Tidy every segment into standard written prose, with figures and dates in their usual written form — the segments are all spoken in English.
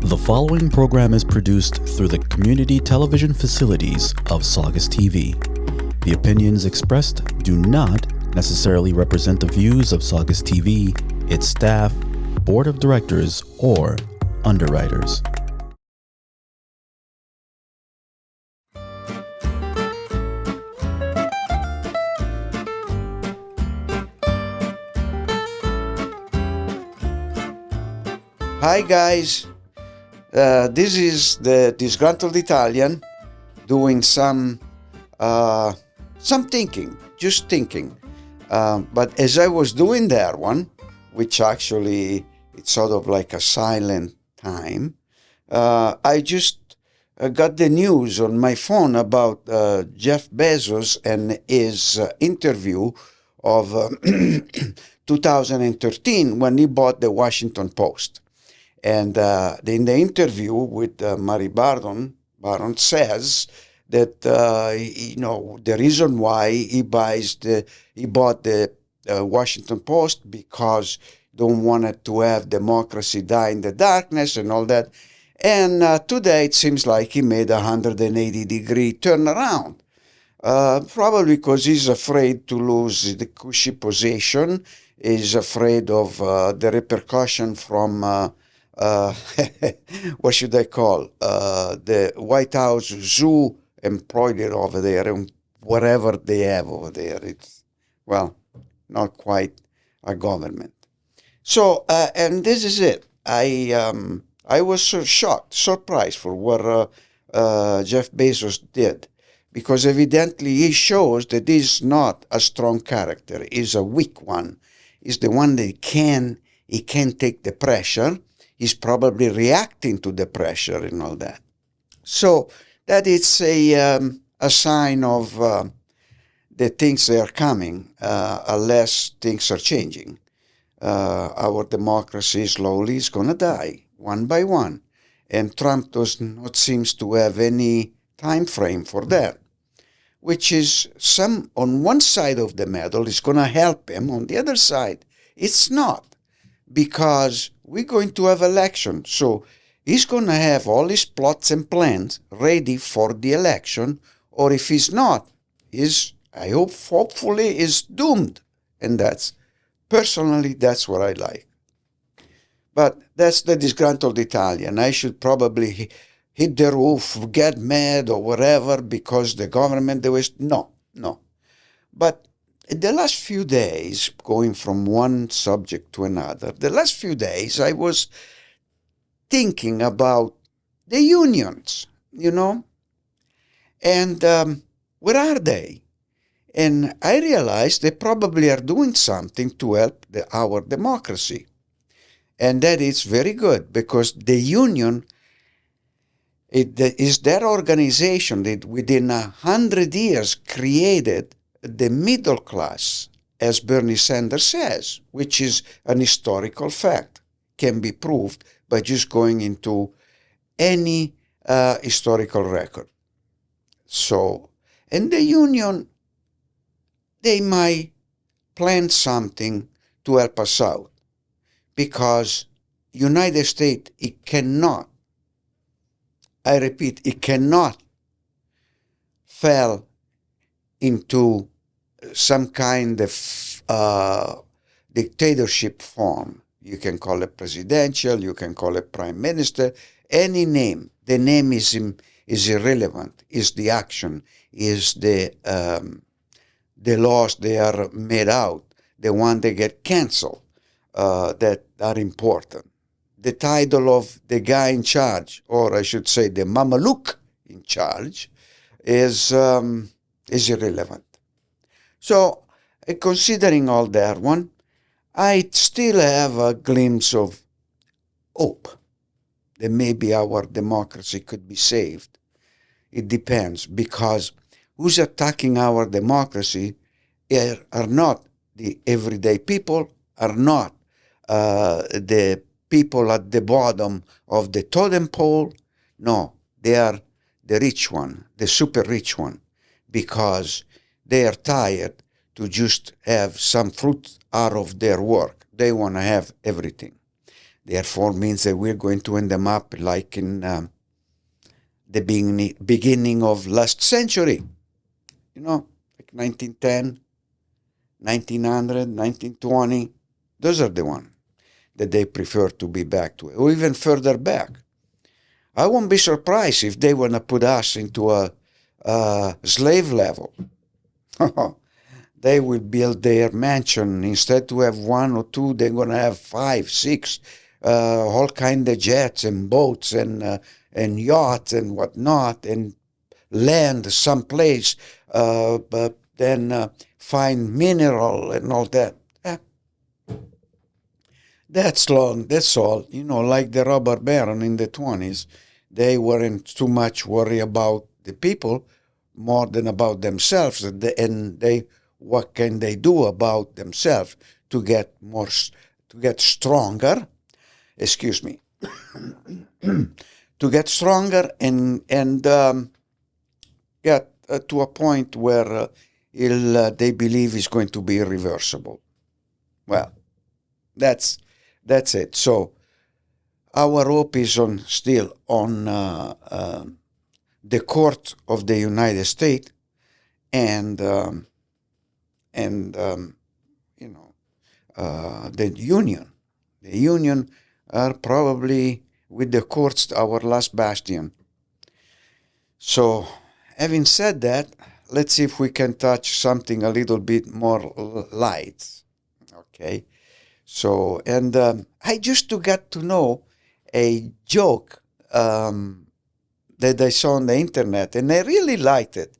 The following program is produced through the community television facilities of Saugus TV. The opinions expressed do not necessarily represent the views of Saugus TV, its staff, board of directors, or underwriters. Hi guys, this is the Disgruntled Italian doing some thinking, just thinking. But as I was doing that one, which actually it's sort of like a silent time, I just got the news on my phone about Jeff Bezos and his interview of 2013 when he bought the Washington Post. And in the interview with Mary Baron says that the reason why he bought the Washington Post because don't want it to have democracy die in the darkness and all that. And today it seems like he made a 180-degree turnaround. Probably because he's afraid to lose the cushy position. He's afraid of the repercussion from what should I call, the White House zoo embroidered over there and whatever they have over there. It's, well, not quite a government. So, and this is it. I was so shocked, surprised for what Jeff Bezos did, because evidently he shows that he's not a strong character. He's a weak one. He's the one that he can take the pressure. He's probably reacting to the pressure and all that. So that it's a sign of the things that are coming unless things are changing. Our democracy slowly is going to die, one by one. And Trump does not seems to have any time frame for that, which is on one side of the medal is going to help him. On the other side, it's not. Because we're going to have election. So he's going to have all his plots and plans ready for the election. Or if he's not, hopefully is doomed. And personally, that's what I like. But that's the disgruntled Italian. I should probably hit the roof, get mad or whatever because the government, no. But the last few days, going from one subject to another, the last few days I was thinking about the unions, and where are they? And I realized they probably are doing something to help our democracy. And that is very good because the union is that organization that within 100 years created the middle class, as Bernie Sanders says, which is an historical fact, can be proved by just going into any historical record. So, and the union, they might plan something to help us out because United States, it cannot, I repeat, it cannot fall into some kind of dictatorship form. You can call it presidential, you can call it prime minister, any name. The name is irrelevant, is the action, is the laws they are made out, the one that get canceled, that are important. The title of the guy in charge, or I should say the Mameluke in charge, is irrelevant. So, considering all that one, I still have a glimpse of hope that maybe our democracy could be saved. It depends, because who's attacking our democracy are not the everyday people, are not the people at the bottom of the totem pole. No, they are the rich one, the super rich one, because they are tired to just have some fruit out of their work. They want to have everything. Therefore means that we're going to end them up like in the beginning of last century, like 1910, 1900, 1920. Those are the ones that they prefer to be back to, or even further back. I won't be surprised if they want to put us into a slave level. They will build their mansion. Instead to have one or two, they're going to have 5, 6, all kind of jets and boats and yachts and whatnot, and land someplace, but then find mineral and all that. That's all. Like the robber baron in the 20s. They weren't too much worried about the people more than about themselves, and what can they do about themselves to get stronger? Excuse me. To get stronger and get to a point where they believe is going to be irreversible. Well, that's it. So our hope is still on the court of the United States and the union. The union are probably with the courts our last bastion. So, having said that, let's see if we can touch something a little bit more light. Okay. So, and I just got to know a joke that I saw on the internet, and I really liked it.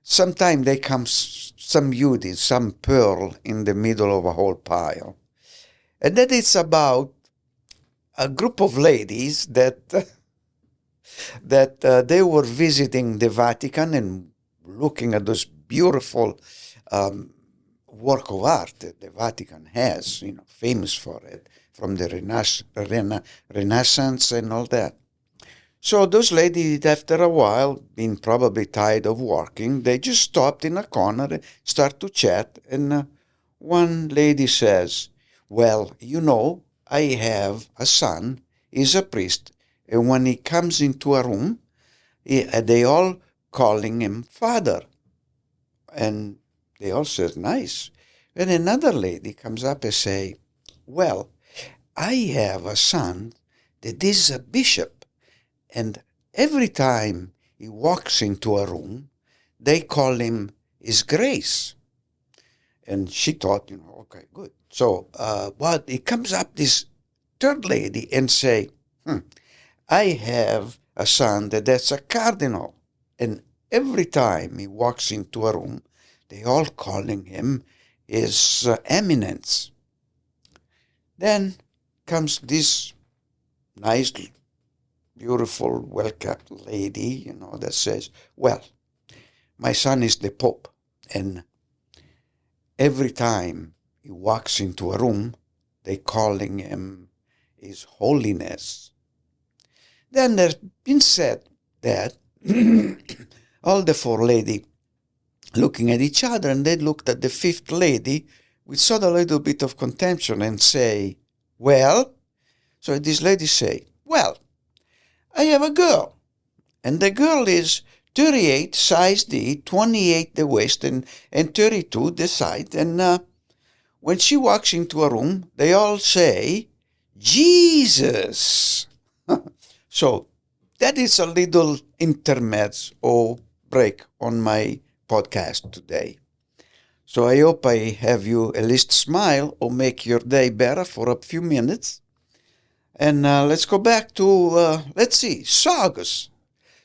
Sometimes there comes some beauty, some pearl in the middle of a whole pile. And that it's about a group of ladies that they were visiting the Vatican and looking at those beautiful work of art that the Vatican has, famous for it, from the Renaissance and all that. So those ladies, after a while, being probably tired of working, they just stopped in a corner and start to chat. And one lady says, well, I have a son, he's a priest, and when he comes into a room, they all calling him father. And they all says, nice. And another lady comes up and say, well, I have a son that is a bishop. And every time he walks into a room, they call him His Grace. And she thought, okay, good. So, but it comes up this third lady and say, I have a son that's a cardinal. And every time he walks into a room, they all calling him His Eminence. Then comes this nice, beautiful, well-kept lady, that says, well, my son is the Pope, and every time he walks into a room, they calling him His Holiness. Then there's been said that all the four ladies looking at each other, and they looked at the fifth lady with sort of a little bit of contention and say, well, so this lady say, well, I have a girl, and the girl is 38 size D, 28 the waist, and 32 the side, and when she walks into a room, they all say, Jesus. So that is a little intermezzo or break on my podcast today. So I hope I have you at least smile or make your day better for a few minutes. And let's go back to, let's see, Saugus.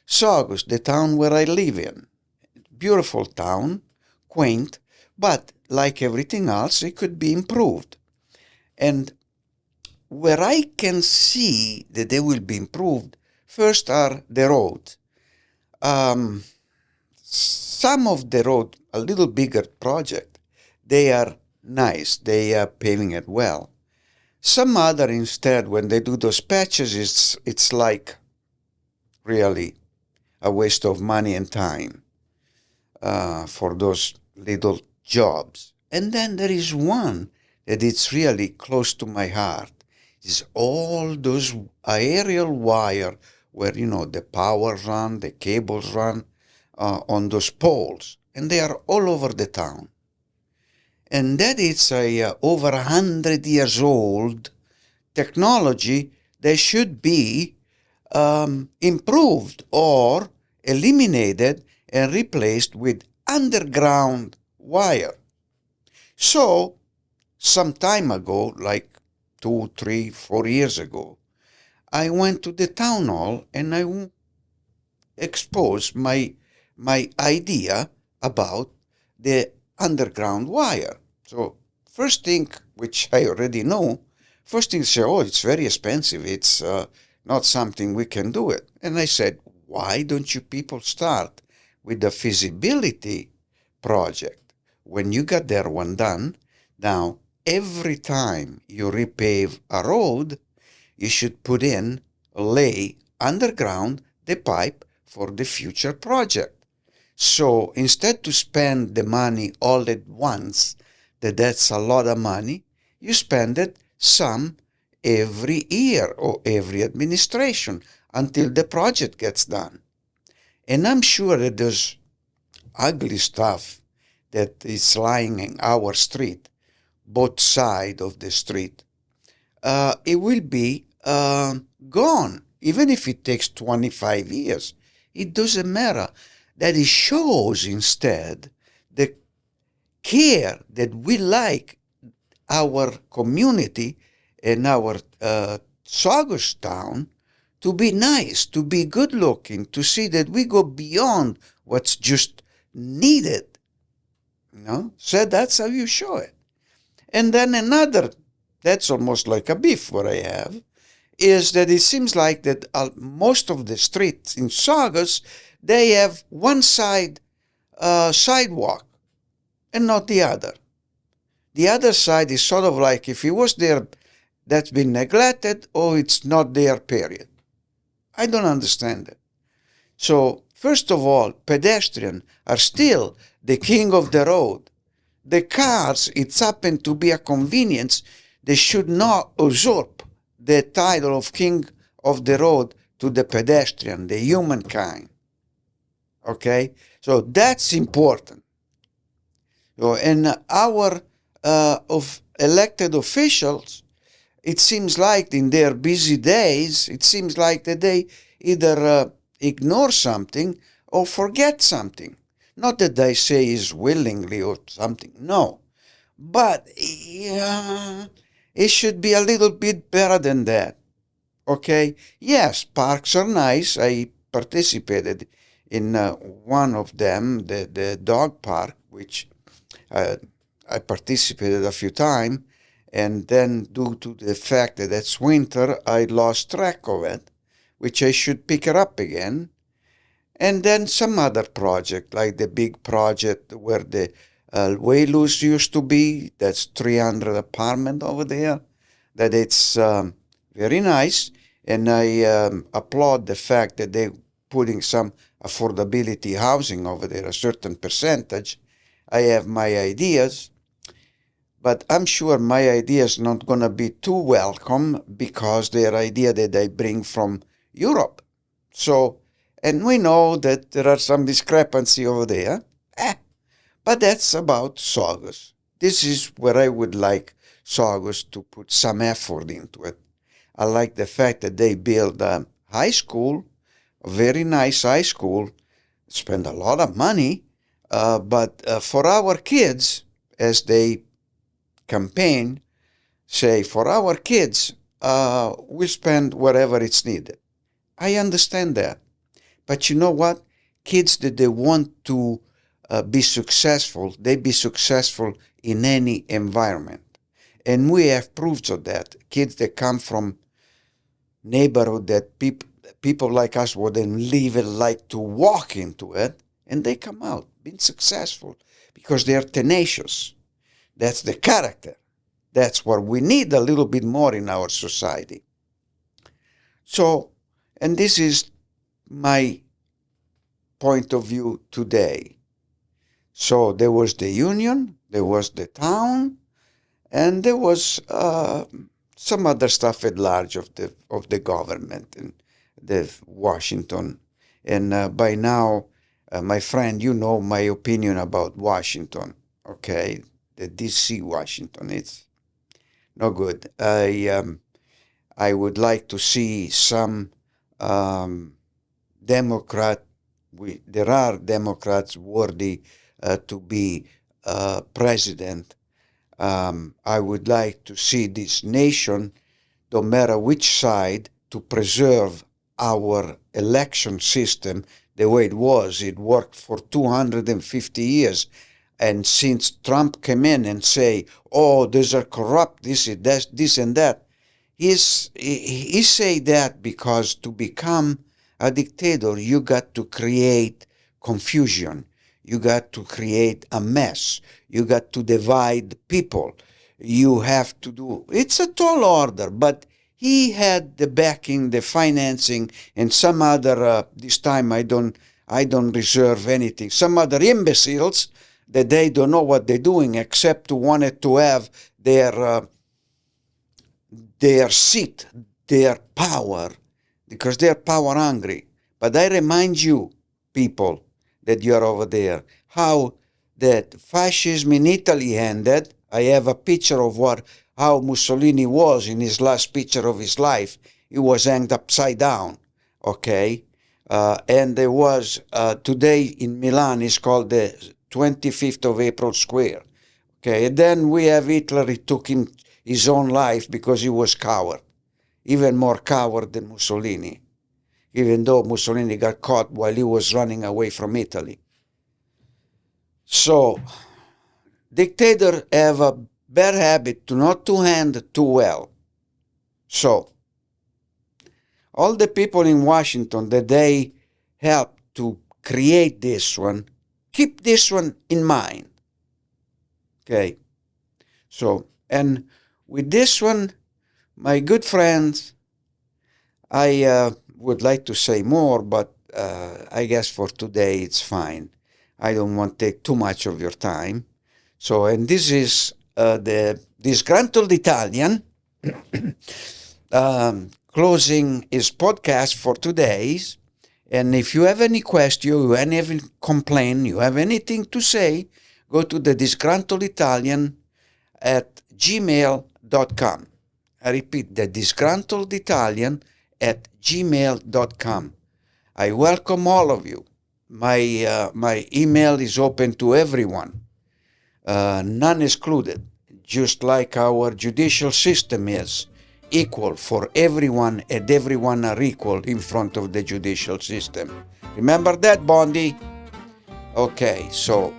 Saugus, the town where I live in. Beautiful town, quaint, but like everything else, it could be improved. And where I can see that they will be improved, first are the roads. Some of the road, a little bigger project, they are nice. They are paving it well. Some other instead, when they do those patches, it's like really a waste of money and time for those little jobs. And then there is one that it's really close to my heart. is all those aerial wire where, the power run, the cables run on those poles. And they are all over the town. And that is a over 100 years old technology that should be improved or eliminated and replaced with underground wire. So, some time ago, like 2, 3, 4 years ago, I went to the town hall and I exposed my idea about the underground wire. So, first thing, which I already know, first thing say, oh, it's very expensive. It's not something we can do it. And I said, why don't you people start with the feasibility project? When you got that one done, now every time you repave a road, you should put in, lay underground the pipe for the future project. So instead to spend the money all at once, that's a lot of money, you spend it some every year or every administration until the project gets done. And I'm sure that there's ugly stuff that is lying in our street, both sides of the street. It will be gone, even if it takes 25 years. It doesn't matter. That it shows instead the care that we like our community and our Saugus town to be nice, to be good looking, to see that we go beyond what's just needed. So that's how you show it. And then another, that's almost like a beef what I have, is that it seems like that most of the streets in Saugus, they have one side sidewalk and not the other. The other side is sort of like if it was there, that's been neglected or it's not there, period. I don't understand it. So, first of all, pedestrians are still the king of the road. The cars, it's happened to be a convenience. They should not usurp the title of king of the road to the pedestrian, the humankind. Okay? So that's important. So, and our of elected officials, it seems like in their busy days, it seems like that they either ignore something or forget something. Not that they say is willingly or something, no. But it should be a little bit better than that. Okay? Yes, parks are nice. I participated in one of them, the dog park, which I participated a few times. And then due to the fact that it's winter, I lost track of it, which I should pick it up again. And then some other project, like the big project where the Wailus used to be, that's 300 apartment over there, that it's very nice. And I applaud the fact that they're putting some affordability housing over there, a certain percentage. I have my ideas, but I'm sure my idea is not going to be too welcome because they're idea that I bring from Europe. So, and we know that there are some discrepancy over there. But that's about Saugus. This is where I would like Saugus to put some effort into it. I like the fact that they build a high school, a very nice high school, spend a lot of money, but for our kids, as they campaign, say, for our kids, we'll spend whatever it's needed. I understand that. But you know what? Kids that they want to be successful, they be successful in any environment. And we have proofs of that. Kids that come from neighborhood that people like us wouldn't even like to walk into it, and they come out being successful because they're tenacious. That's the character. That's what we need a little bit more in our society. So, and this is my point of view today. So there was the union, there was the town, and there was some other stuff at large of the government and the Washington. And by now, my friend, you know my opinion about Washington. Okay, the D.C. Washington, it's no good. I would like to see some Democrat. There are Democrats worthy to be president. I would like to see this nation, no matter which side, to preserve our election system the way it was. It worked for 250 years. And since Trump came in and say, oh, these are corrupt, this and that, he say that because to become a dictator, you got to create confusion. You got to create a mess. You got to divide people. You have to do, it's a tall order, but he had the backing, the financing, and some other, this time I don't reserve anything, some other imbeciles that they don't know what they're doing except wanted to have their seat, their power, because they're power hungry. But I remind you, people, that you're over there, how that fascism in Italy ended. I have a picture of how Mussolini was in his last picture of his life. He was hanged upside down, okay? And there was, today in Milan, it's called the 25th of April Square, okay? And then we have Hitler, he took his own life because he was coward, even more coward than Mussolini, even though Mussolini got caught while he was running away from Italy. So, dictators have a bad habit to not to hand too well. So, all the people in Washington that they helped to create this one, keep this one in mind. Okay? So, and with this one, my good friends, I would like to say more, but I guess for today it's fine. I don't want to take too much of your time. So, and this is the Disgruntled Italian closing his podcast for today's. And if you have any question, you have any complaint, you have anything to say, go to the Disgruntled Italian at gmail.com. I repeat, the Disgruntled Italian at gmail.com. I welcome all of you. My email is open to everyone, none excluded, just like our judicial system is equal for everyone, and everyone are equal in front of the judicial system. Remember that, Bondi? Okay, so,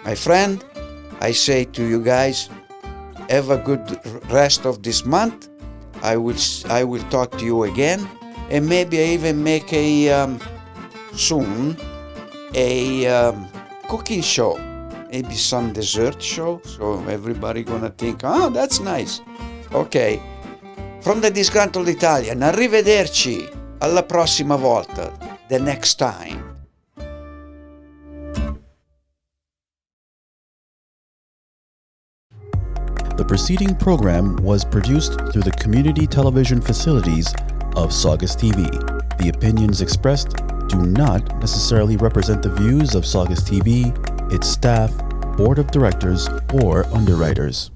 my friend, I say to you guys, have a good rest of this month. I will talk to you again, and maybe I even make soon a cooking show, maybe some dessert show, so everybody gonna think, oh, that's nice. Okay, from the Disgruntled Italian, arrivederci, alla prossima volta, the next time. The preceding program was produced through the community television facilities of Saugus TV. The opinions expressed do not necessarily represent the views of Saugus TV, its staff, board of directors, or underwriters.